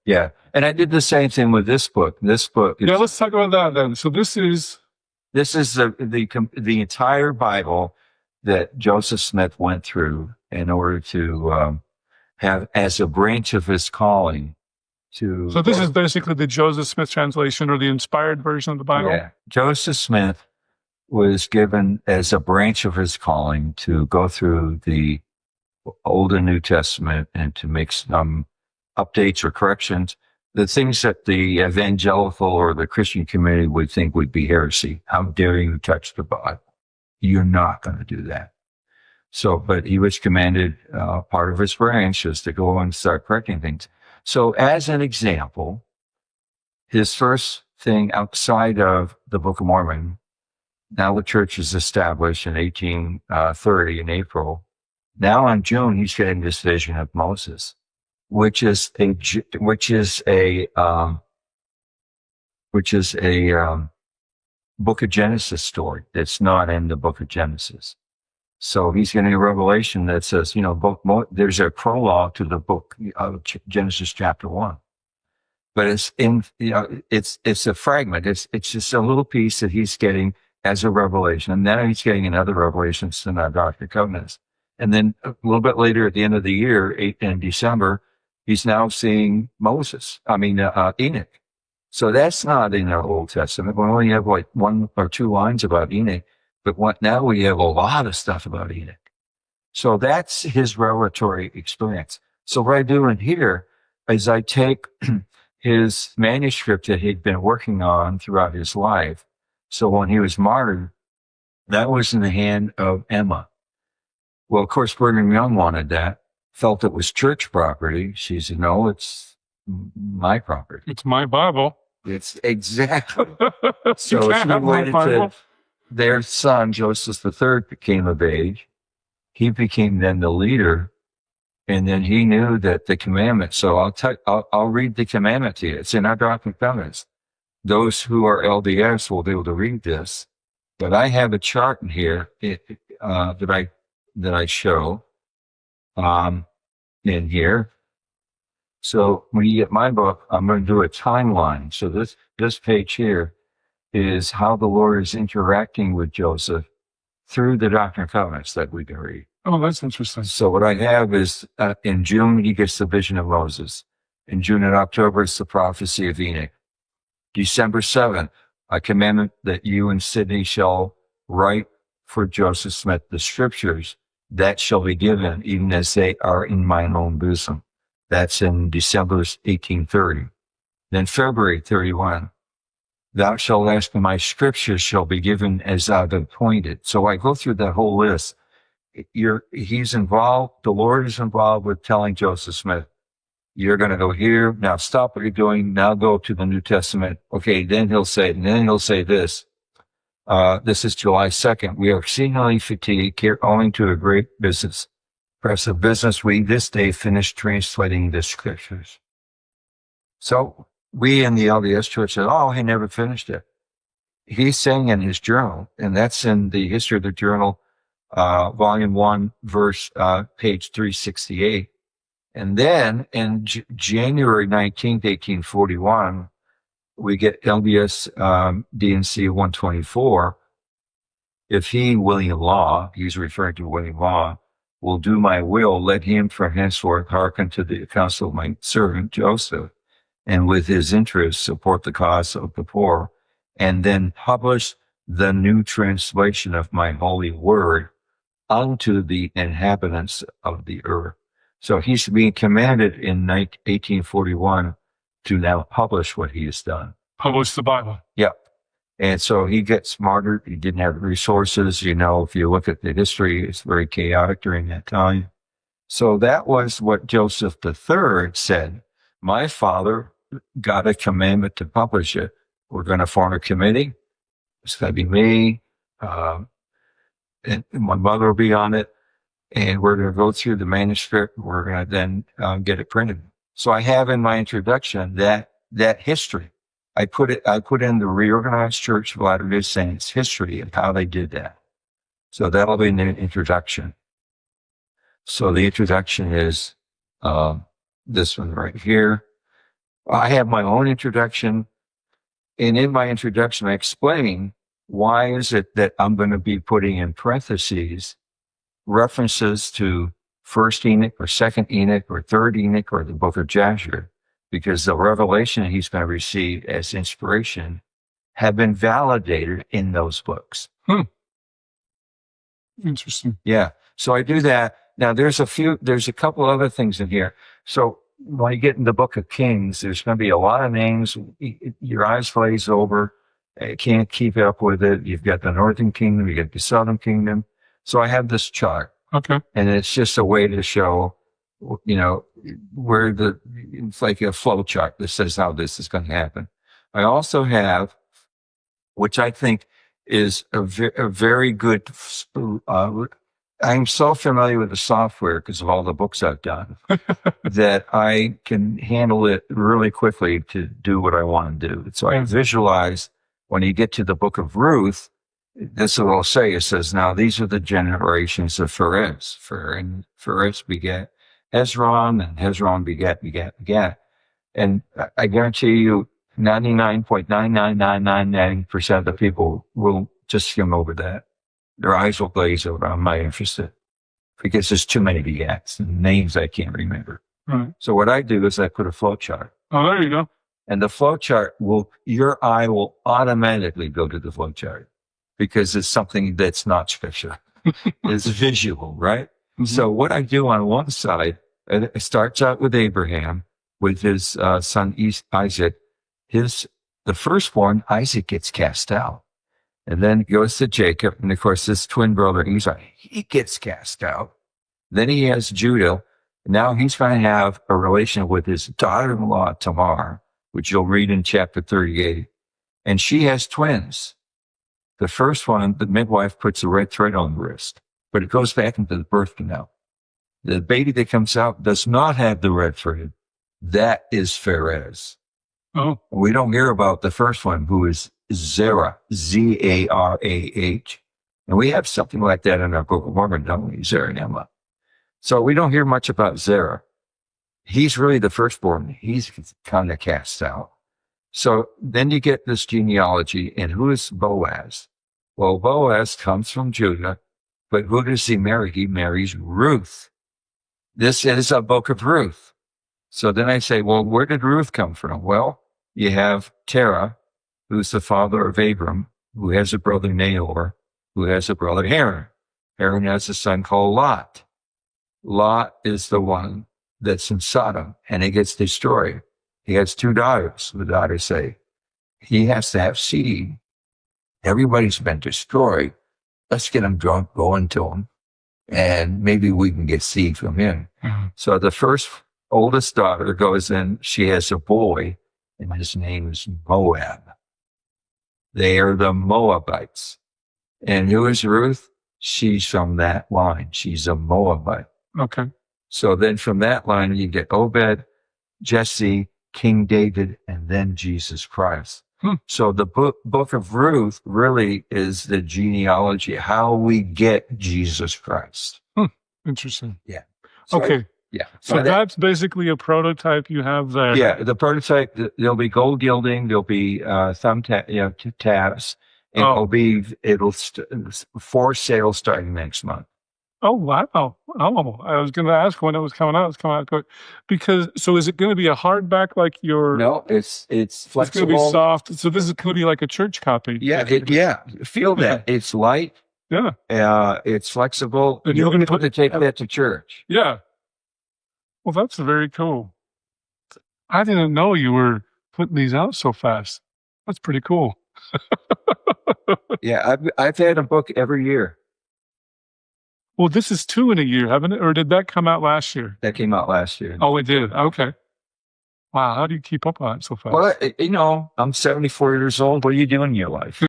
Yeah. And I did the same thing with this book. This book. Yeah, let's talk about that then. So this is the entire Bible that Joseph Smith went through in order to have as a branch of his calling to. So this is basically the Joseph Smith translation or the inspired version of the Bible? Yeah. Joseph Smith was given as a branch of his calling to go through the Old and New Testament and to make some updates or corrections, the things that the evangelical or the Christian community would think would be heresy. How dare you touch the Bible? You're not going to do that. So, but he was commanded, part of his branch is to go and start correcting things. So as an example, his first thing outside of the Book of Mormon, now the church is established in 1830 in April. Now in June, he's getting this vision of Moses, which is a Book of Genesis story that's not in the Book of Genesis. So he's getting a revelation that says, there's a prologue to the book of Genesis chapter 1, but it's it's a fragment. It's just a little piece that he's getting as a revelation, and then he's getting another revelation in the Doctrine and Covenants. And then a little bit later, at the end of the year, in December, he's now seeing Enoch. So that's not in our Old Testament. We only have like 1 or 2 lines about Enoch, but now we have a lot of stuff about Enoch. So that's his revelatory experience. So what I do in here is I take his manuscript that he'd been working on throughout his life. So when he was martyred, that was in the hand of Emma. Well, of course, Brigham Young wanted that, felt it was church property. She said, no, it's my property. It's my Bible. It's exactly. So she waited to their son, Joseph III, became of age. He became then the leader. And then he knew that the commandment. So I'll read the commandment to you. It's in our Doctrine and Covenants. Those who are LDS will be able to read this. But I have a chart in here that I show in here. So when you get my book, I'm going to do a timeline. So this page here is how the Lord is interacting with Joseph through the Doctrine and Covenants that we can read. Oh, that's interesting. So what I have is in June, he gets the vision of Moses. In June and October, it's the prophecy of Enoch. December 7th, a commandment that you and Sidney shall write for Joseph Smith the scriptures that shall be given even as they are in mine own bosom. That's in December 1830. Then February 31, thou shalt ask, and my scriptures shall be given as I've appointed. So I go through that whole list. He's involved, the Lord is involved with telling Joseph Smith, you're going to go here, now stop what you're doing, now go to the New Testament. Okay, then he'll say this. This is July 2nd. We are exceedingly fatigued, owing to a great business. Press of business, we this day finished translating the scriptures. So we in the LDS Church said, oh, he never finished it. He's saying in his journal, and that's in the History of the Journal, volume 1, page 368. And then in January 19th, 1841, we get LDS D&C 124. If he, William Law, he's referring to William Law, will do my will, let him from henceforth hearken to the counsel of my servant Joseph, and with his interest support the cause of the poor, and then publish the new translation of my holy word unto the inhabitants of the earth. So he's being commanded in 1841 to now publish what he has done. Publish the Bible. Yep. And so he gets martyred. He didn't have resources. If you look at the history, it's very chaotic during that time. So that was what Joseph III said. My father got a commandment to publish it. We're going to form a committee. It's going to be me. And my mother will be on it. And we're going to go through the manuscript. We're going to then get it printed. So I have in my introduction that history. I put in the Reorganized Church of Latter-day Saints history of how they did that. So that'll be in the introduction. So the introduction is this one right here. I have my own introduction. And in my introduction, I explain why is it that I'm going to be putting in parentheses references to First Enoch or Second Enoch or Third Enoch or the Book of Jasher, because the revelation he's going to receive as inspiration have been validated in those books. Interesting. Yeah. So I do that. Now there's a couple other things in here. So when you get in the Book of Kings, there's going to be a lot of names. Your eyes glaze over. You can't keep up with it. You've got the Northern Kingdom, you got the Southern Kingdom. So I have this chart. Okay. And it's just a way to show, where it's like a flow chart that says how this is going to happen. I also have, which I think is a very good, I'm so familiar with the software because of all the books I've done that I can handle it really quickly to do what I want to do. So I visualize when you get to the Book of Ruth, this is what I'll say. It says, now these are the generations of Pharez. Pharez begat Hezron, and Hezron begat. And I guarantee you 99.99999% of the people will just skim over that. Their eyes will glaze over. I'm not interested because there's too many begats and names I can't remember. Right. So what I do is I put a flow chart. Oh, there you go. And the flow chart your eye will automatically go to the flow chart because it's something that's not scripture. It's visual, right? Mm-hmm. So what I do on one side, it starts out with Abraham, with his son Isaac. The firstborn, Isaac, gets cast out. And then goes to Jacob. And of course, his twin brother, Esau, he gets cast out. Then he has Judah. Now he's going to have a relation with his daughter-in-law, Tamar, which you'll read in chapter 38. And she has twins. The first one, the midwife puts a red thread on the wrist, but it goes back into the birth canal. The baby that comes out does not have the red thread. That is Pharez. Oh. We don't hear about the first one, who is Zerah, Z-A-R-A-H. And we have something like that in our Book of Mormon, don't we? Zerah and Emma. So we don't hear much about Zerah. He's really the firstborn. He's kind of cast out. So then you get this genealogy, and who is Boaz? Well, Boaz comes from Judah, but who does he marry? He marries Ruth. This is a Book of Ruth. So then I say, well, where did Ruth come from? Well, you have Terah, who's the father of Abram, who has a brother Nahor, who has a brother Haran. Haran has a son called Lot. Lot is the one that's in Sodom, and it gets destroyed. He has two daughters. The daughters say, he has to have seed. Everybody's been destroyed. Let's get him drunk, go into him, and maybe we can get seed from him. Mm-hmm. So the oldest daughter goes in. She has a boy, and his name is Moab. They are the Moabites. And who is Ruth? She's from that line. She's a Moabite. Okay. So then from that line, you get Obed, Jesse, King David, and then Jesus Christ. So the book of Ruth really is the genealogy, how we get Jesus Christ. Interesting. Yeah. So okay. So that's basically a prototype you have there. Yeah, the prototype, there'll be gold gilding, there'll be thumb tabs, and it'll for sale starting next month. Oh, wow. Oh, I was going to ask when it was coming out. It's coming out quick. So is it going to be a hardback like your... No, it's flexible. It's going to be soft. So this is going to be like a church copy. Yeah, feel that. It's light. Yeah. It's flexible. And you're going to take that to church. Yeah. Well, that's very cool. I didn't know you were putting these out so fast. That's pretty cool. Yeah, I've had a book every year. Well, this is 2 in a year, haven't it? Or did that come out last year? That came out last year. Oh, it did. Okay. Wow. How do you keep up on it so fast? Well, I'm 74 years old. What are you doing in your life?